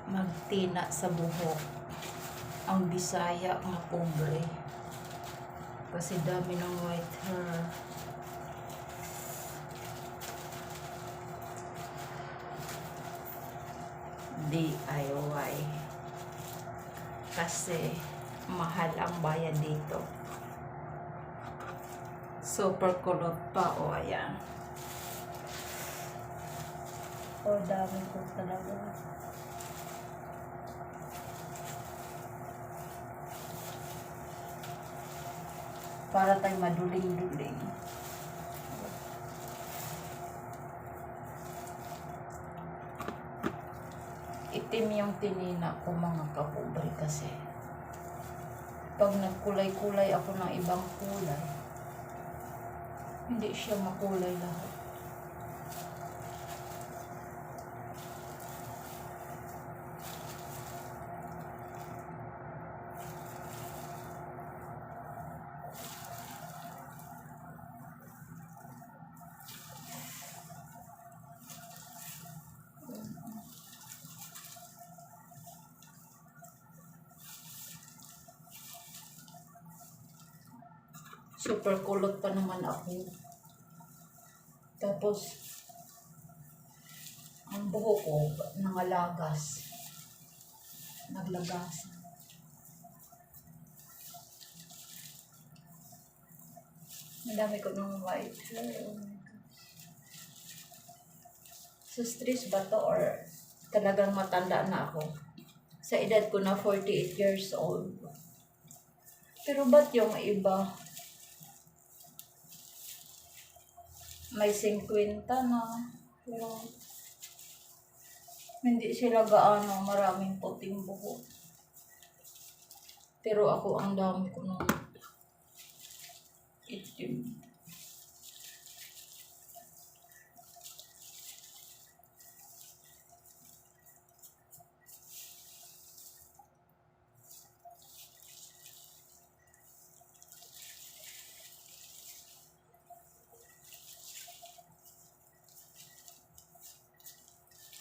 magtina sa buhok ang Bisaya nga pobre kasi dami ng white hair. DIY kasi mahal ang bayad dito. Super kulot pa, o ayan. O dami ko talaga. Para tayo maduling-duling. Itim yung tinina ko, mga kapobre, kasi pag nagkulay-kulay ako ng ibang kulay, hindi siya makulay lahat. Super kulot pa naman ako. Tapos, ang buhok ko nangalagas. Naglagas. Madami ko ng white hair. Oh my God. So, stress ba to or talagang matanda na ako? Sa edad ko na 48 years old. Pero ba't yung iba may 50 na, pero hindi sila gaano maraming puting buhok. Pero ako ang dami ko ng itim.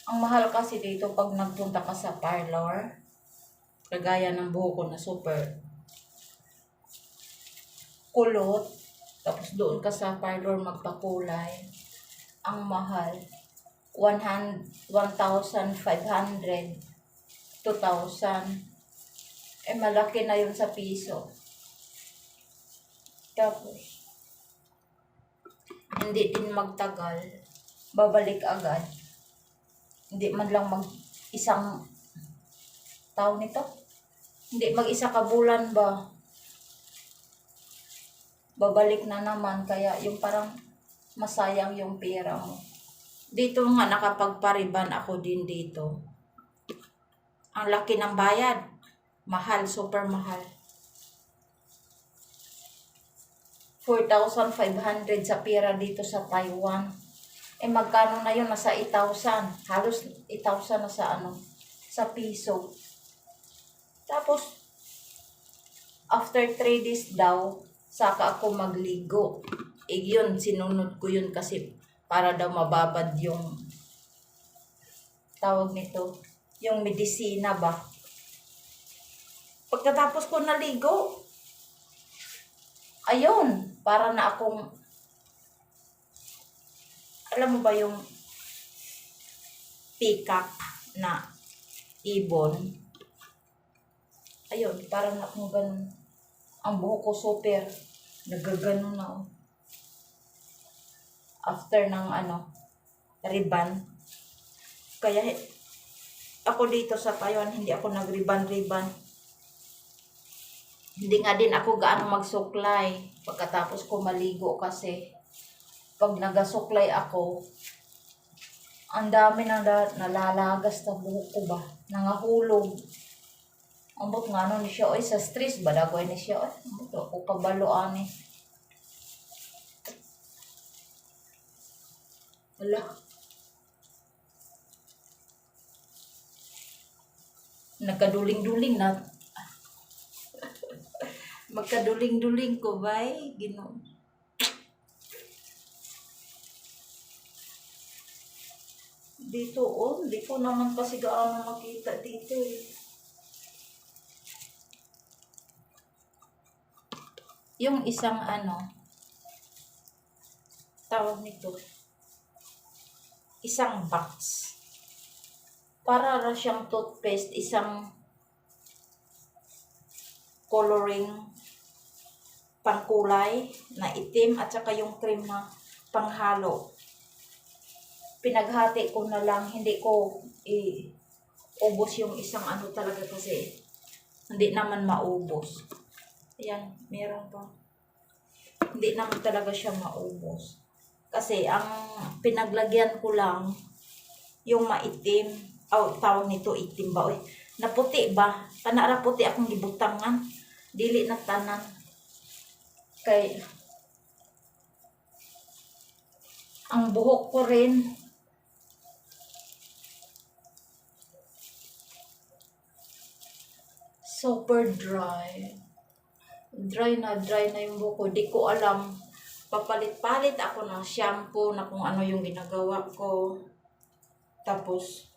Ang mahal kasi dito pag nagpunta ka sa parlor, kagaya ng buhok ko na super kulot, tapos doon ka sa parlor magpakulay, ang mahal, 1,500, 2,000. Eh, malaki na yun sa piso. Tapos, hindi din magtagal, babalik agad. Hindi man lang isang taon nito. Hindi mag-isa ka bulan ba? Babalik na naman. Kaya yung parang masayang yung pera mo. Dito nga nakapagpariban ako din dito. Ang laki ng bayad. Mahal, super mahal. 4,500 sa pera dito sa Taiwan. Eh, magkano na yun? Nasa 8,000. Halos 8,000 na sa piso. Tapos, after 3 days daw, saka ako magligo. Eh, yun, sinunod ko yun kasi para daw mababad yung tawag nito, yung medisina ba. Pagkatapos ko naligo, ayun, para na akong, alam mo ba yung peacock na ibon? Ayun, parang akong ganun. Ang buhok ko super nagagano na. Oh. After ng ribbon. Kaya ako dito sa Taiwan, hindi ako nag-ribbon. Hindi nga din ako gaano magsuklay pagkatapos ko maligo kasi pag nagasuklay ako, ang dami na nalalagas na buhok ko ba? Nangahulog. Ambot nga ni siya, oy, sa stress ba dagoy ni siya, oy, ambot ako kabaloan eh. Wala. Nagkaduling-duling na. Magkaduling-duling ko, bay. Ginoo. dito, oh. Hindi ko naman kasi gaano makita dito eh. Yung isang tawag nito, isang box. Para ra siyang toothpaste, isang coloring pangkulay na itim at saka yung cream na panghalo. Pinaghati ko na lang, hindi ko ubos yung isang talaga kasi hindi naman maubos. Ayan, meron pa. Hindi naman talaga siya maubos. Kasi ang pinaglagyan ko lang yung maitim. Tawag nito itim ba? Oy, naputi ba? Kanara puti akong gibutangan. Dili na tanan. Kay ang buhok ko rin super dry. Dry na yung buhok ko. Di ko alam. Papalit-palit ako ng shampoo na kung ano yung ginagawa ko. Tapos,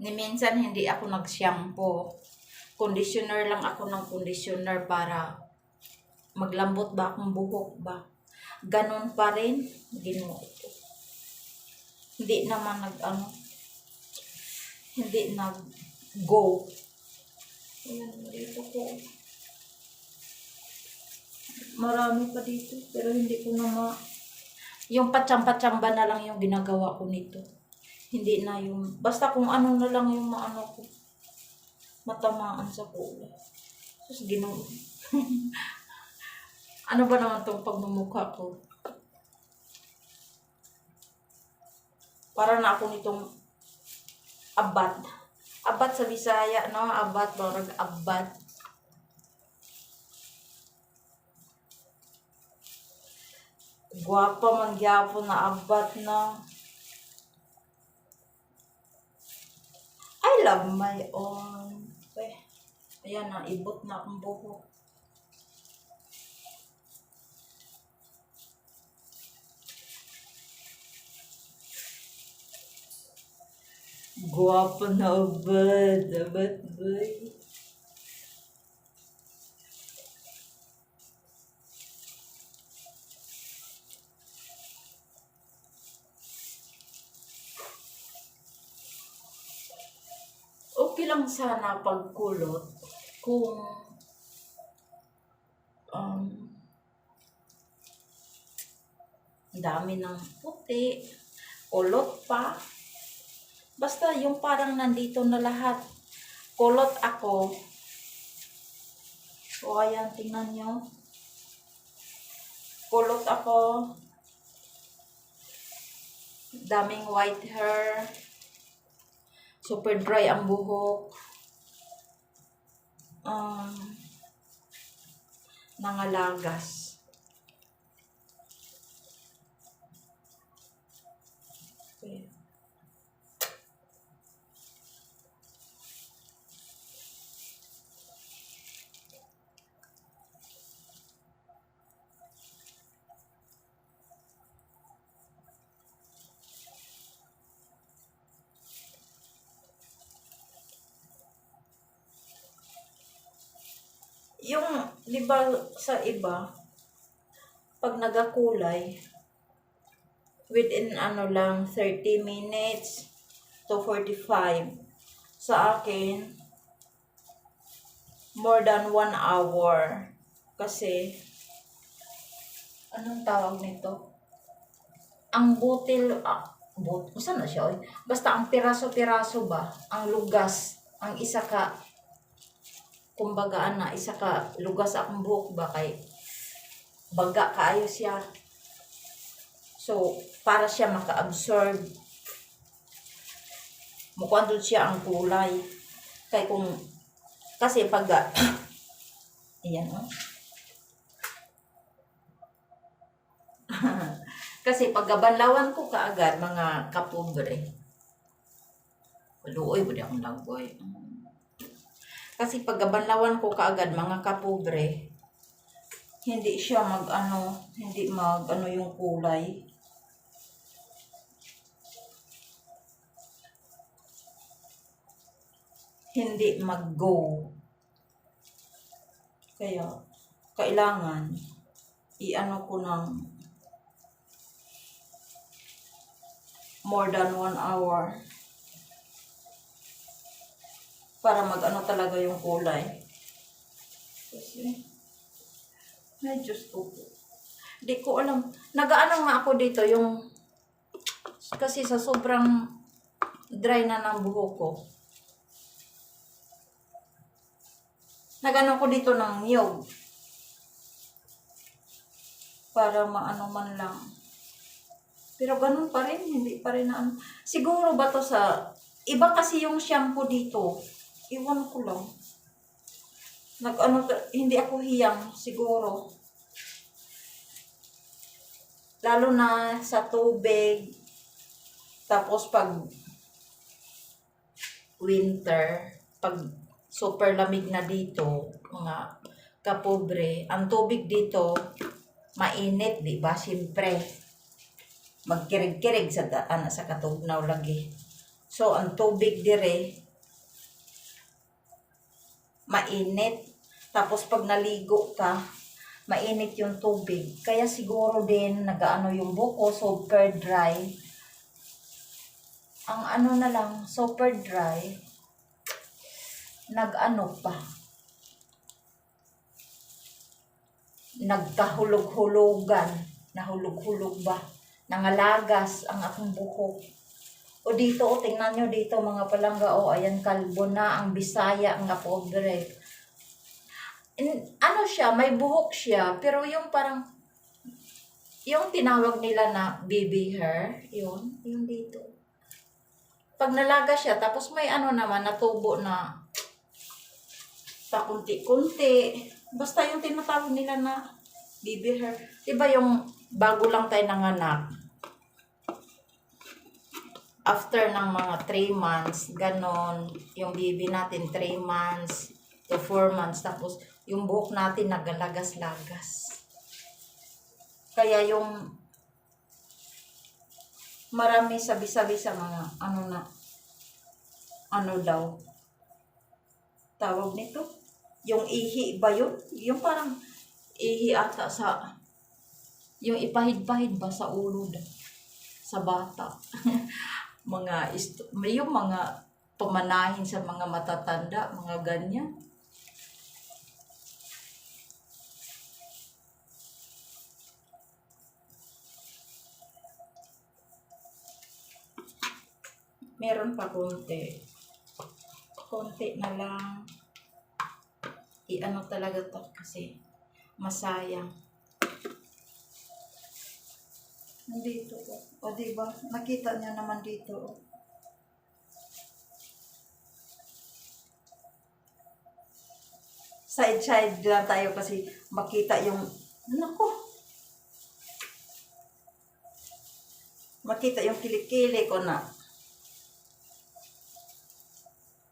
ni minsan hindi ako nag-shampoo. Conditioner lang ako ng conditioner para maglambot ba akong buhok ba. Ganon pa rin. Ginawa ko. Hindi naman hindi nag-go. Ayan, dito ko. Marami pa dito, pero hindi ko na yung patsamba-tsamba na lang yung ginagawa ko nito. Hindi na yung, basta kung ano na lang yung ko, matamaan sa kulay. Sus, ano ba naman itong pagmumukha ko? Para na ako nitong abad. Abad sa Bisaya, no? Abad, barag abad. Guwapa man gyapon na abad na. I love my own. Ayan na, ibot na akong buhok. Guwapa na abad. Abad boy. Okay lang sana pagkulot kung dami ng puti, kulot pa. Basta yung parang nandito na lahat. Kulot ako. O ayan, tingnan nyo. Kulot ako. Daming white hair. Super dry ang buhok. Nangalagas. Okay. Yung, di ba sa iba, pag nagakulay, within lang, 30 minutes to 45. Sa akin, more than 1 hour. Kasi, anong tawag nito? Ang butil, saan na siya? Basta ang piraso-piraso ba? Ang lugas, ang isa ka, kumbaga isa ka lugas akong buhok ba kay baga kaayo siya. So, para siya maka-absorb. Mukhang doon siya ang kulay. Kasi pag, ayan kasi pag gabanlawan ko kaagad, mga kapobre. Luoy, budi akong lagoy. Kasi pag gabanlawan ko kaagad, mga kapobre, hindi siya hindi yung kulay. hindi mag-go. Kaya, kailangan, i-ano ko ng more than 1 hour para mag-ano talaga yung kulay. Kasi, ay Diyos ko. Di ko alam. Nag-ano nga ako dito yung, kasi sa sobrang dry na ng buhok ko. Nag-ano ko dito ng niyog. Para maano man lang. Pero ganun pa rin, hindi pa rin na ano. Siguro ba to sa, iba kasi yung shampoo dito. Iwan ko lang. Hindi ako hiyang, siguro. Lalo na sa tubig. Tapos pag winter, pag super lamig na dito, mga kapobre, ang tubig dito, mainit, di ba? Siyempre, magkirig-kirig sa sa katugnaw lagi. So, ang tubig dire, mainit. Tapos pag naligo ka, mainit yung tubig. Kaya siguro din, nag-ano yung buko, super dry. Ang ano na lang, super dry, nag-ano pa, nagkahulog-hulugan, nahulog-hulog ba, nangalagas ang akong buhok. O dito, o tingnan nyo dito mga palangga, o ayan kalbo na, ang Bisaya, ang pobre. Ano siya, may buhok siya, pero yung parang, yung tinawag nila na baby hair, yun dito. Pag nalaga siya, tapos may ano naman, natubo na pakunti-kunti. Basta yung tinatawag nila na baby hair. Diba yung bago lang tayo nanganak, after ng mga 3 months, ganon, yung baby natin 3 months to 4 months, tapos yung buhok natin nagalagas-lagas. Kaya yung marami sabi-sabi sa mga ano daw, tawag nito, yung ihi ba yun? Yung parang ihi ata sa, yung ipahid-pahid ba sa ulo sa bata. Yung mga pamanahin sa mga matatanda, mga ganyan. Meron pa konti. Konti na lang. I-ano talaga to kasi masayang. Nandito po. O diba? Nakita niyo naman dito. Side-side lang tayo kasi makita yung, nako, makita yung kilikili ko na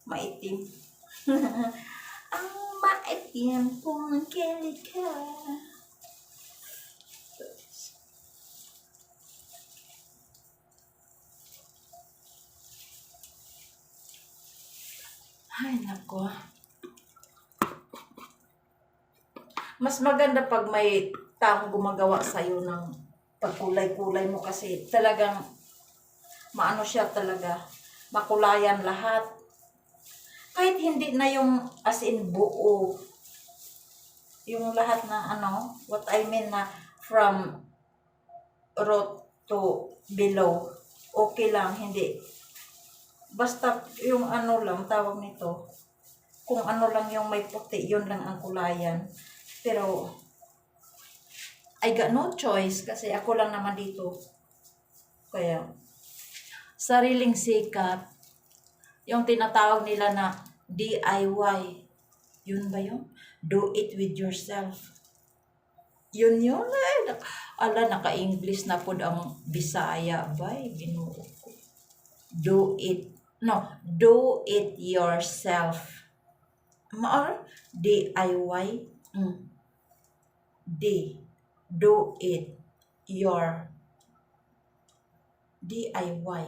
maitim. Ang maitim pong kilika. Ay, nako. Mas maganda pag may taong gumagawa sa'yo ng pagkulay-kulay mo kasi talagang maano siya talaga, makulayan lahat. Kahit hindi na yung as in buo, yung lahat na what I mean na from root to below, okay lang, hindi. Basta yung lang, tawag nito, kung ano lang yung may puti, yun lang ang kulayan. Pero, I got no choice kasi ako lang naman dito. Kaya, sariling sikat, yung tinatawag nila na DIY, yun ba yun? Do it with yourself. Yun. Naka-English na po ang Bisaya ba? Ginoo ko. Do it yourself. DIY. Do it your DIY.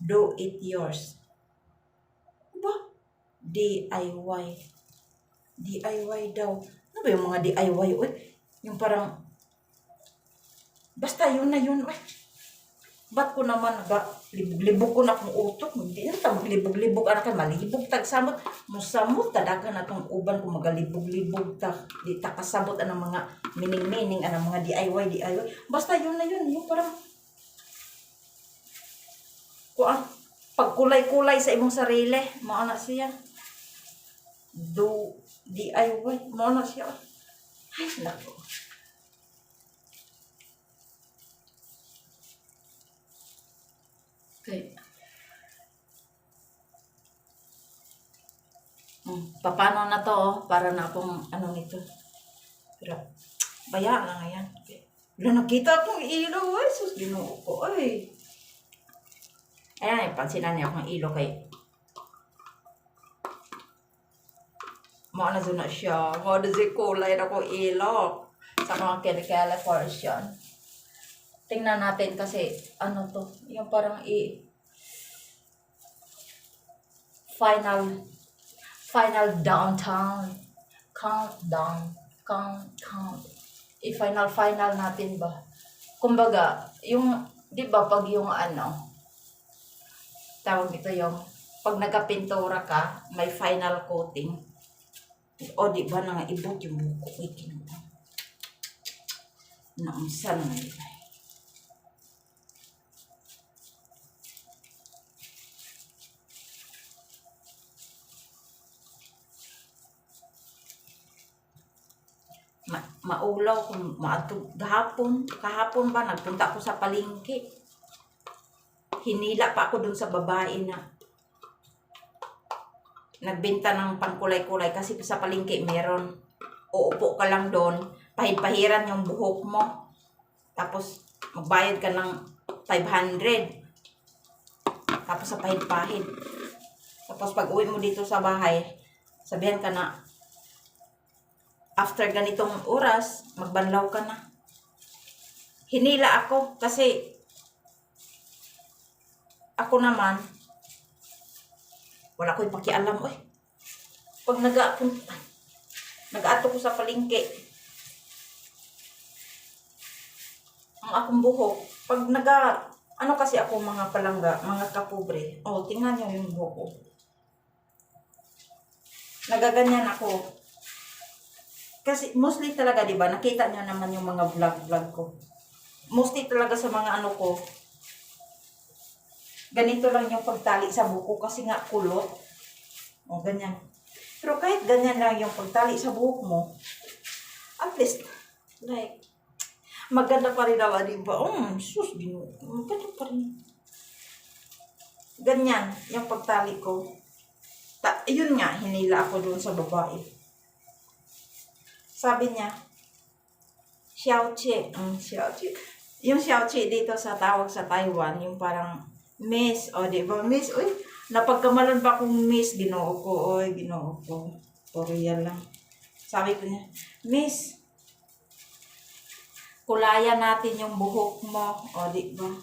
Do it yours. Ba? DIY. DIY daw. Ano ba yung mga DIY? Uy, yung parang, basta yun na yun. Uy, ba't ko naman libog ko na kung utok. Hindi na ta maglibog-libog. Anak ka, malibog tagsamot. Musamot, tadagan na itong uban kung magalibog-libog ta. Di ta kasabot ang mga mining-mining, ang mga DIY. Basta yun na yun. Yung parang, kung pagkulay-kulay sa imong sarili, maana siya. DIY, maana siya. Ay, nako. Okay. Paano na to, para na akong ano nito. Pero, baya na nga yan. Okay. Wala, nakita akong ilaw. Ay, sus, ginoo ko. Ay. Ayan, pansinan niya akong ilaw kay maana doon na siya. Maana siya kulay na akong ilaw. Sa mga kinikala version. Tingnan natin kasi, ano to, yung parang final downtown, countdown, count. I-final natin ba? Kumbaga, yung, di ba pag yung ano, tawag ito yung, pag nagkapintura ka, may final coating. O, di ba, nangaibot yung buko. Ay, kinuha. Naunsa na nga. Maulaw kung kahapon ba nagpunta ako sa palengke. Hinila pa ako dun sa babae na nagbenta ng pangkulay-kulay kasi sa palengke meron. Uupo ka lang doon, pahid-pahiran yung buhok mo. Tapos magbayad ka ng 500. Tapos sa pahid-pahid. Tapos pag uwi mo dito sa bahay, sabihan ka na, after ganitong oras, magbanlaw ka na. Hinila ako kasi ako naman, wala ko yung pakialam. Oy, pag nag-aato ko sa palengke, ang akong buhok, pag ano kasi ako mga palangga, mga kapobre, tingnan nyo yung buhok ko. Nagaganyan ako. Kasi mostly talaga, di ba, nakita nyo naman yung mga vlog ko. Mostly talaga sa mga ano ko, ganito lang yung pagtali sa buko kasi nga kulot. Ganyan. Pero kahit ganyan lang yung pagtali sa buhok mo, at least, like, maganda pa rin naman, di ba? Sus, maganda pa rin. Ganyan, yung pagtali ko. Yun nga, hinila ako doon sa babae. Sabi niya, Xiaoqi. Yung Xiaoqi dito sa tawag sa Taiwan, yung parang Miss. Di ba? Miss, uy, napagkamalan pa akong Miss. Ginoo ko, ginoo ko. Korean lang. Sabi ko niya, Miss, kulayan natin yung buhok mo. Di ba?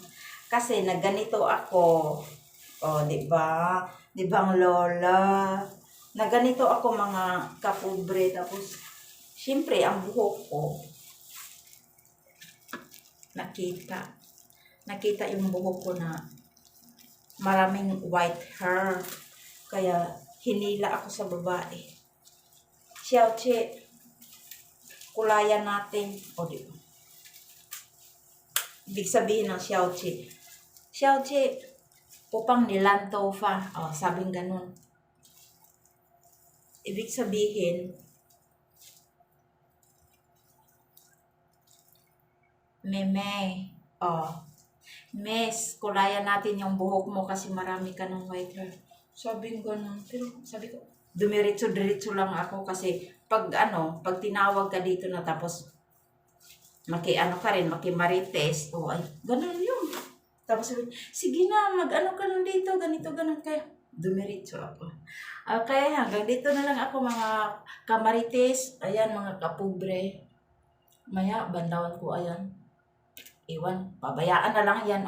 Kasi nagganito ako. Di ba? Di ba ang lola? Nagganito ako mga kapobre. Tapos, siyempre, ang buhok ko, nakita yung buhok ko na maraming white hair. Kaya, hinila ako sa babae. Xiaoqi, kulayan natin. Di ba? Ibig sabihin ng Xiaoqi, upang nilanto fa. Sabing ganun. Ibig sabihin, Meme, Miss, kulayan natin yung buhok mo kasi marami ka ng white hair. Sabi ko ganun. Pero sabi ko, dumiritso-diritso lang ako kasi pag tinawag ka dito na tapos makimarites, ay, ganun yun. Tapos sabi, sige na, mag-ano ka lang dito, ganito, ganun. Kaya, dumiritso ako. Okay, hanggang dito na lang ako mga kamarites. Ayan, mga kapobre. Maya, bandawan ko, ayan. Iwan, pabayaan na lang yan.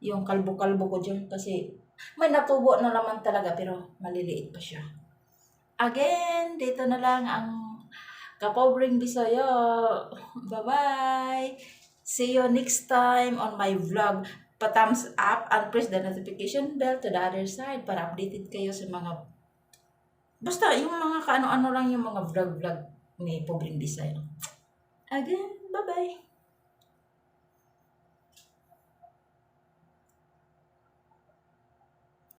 Yung kalbo-kalbo ko dyan kasi may natubo na naman talaga pero maliliit pa siya. again, dito na lang ang Kapobreng Bisaya. Bye-bye! See you next time on my vlog. Pa-thumbs up and press the notification bell to the other side para updated kayo sa mga... Basta, yung mga kaano-ano lang yung mga vlog-vlog ni Pobreng Bisaya. Again, bye-bye!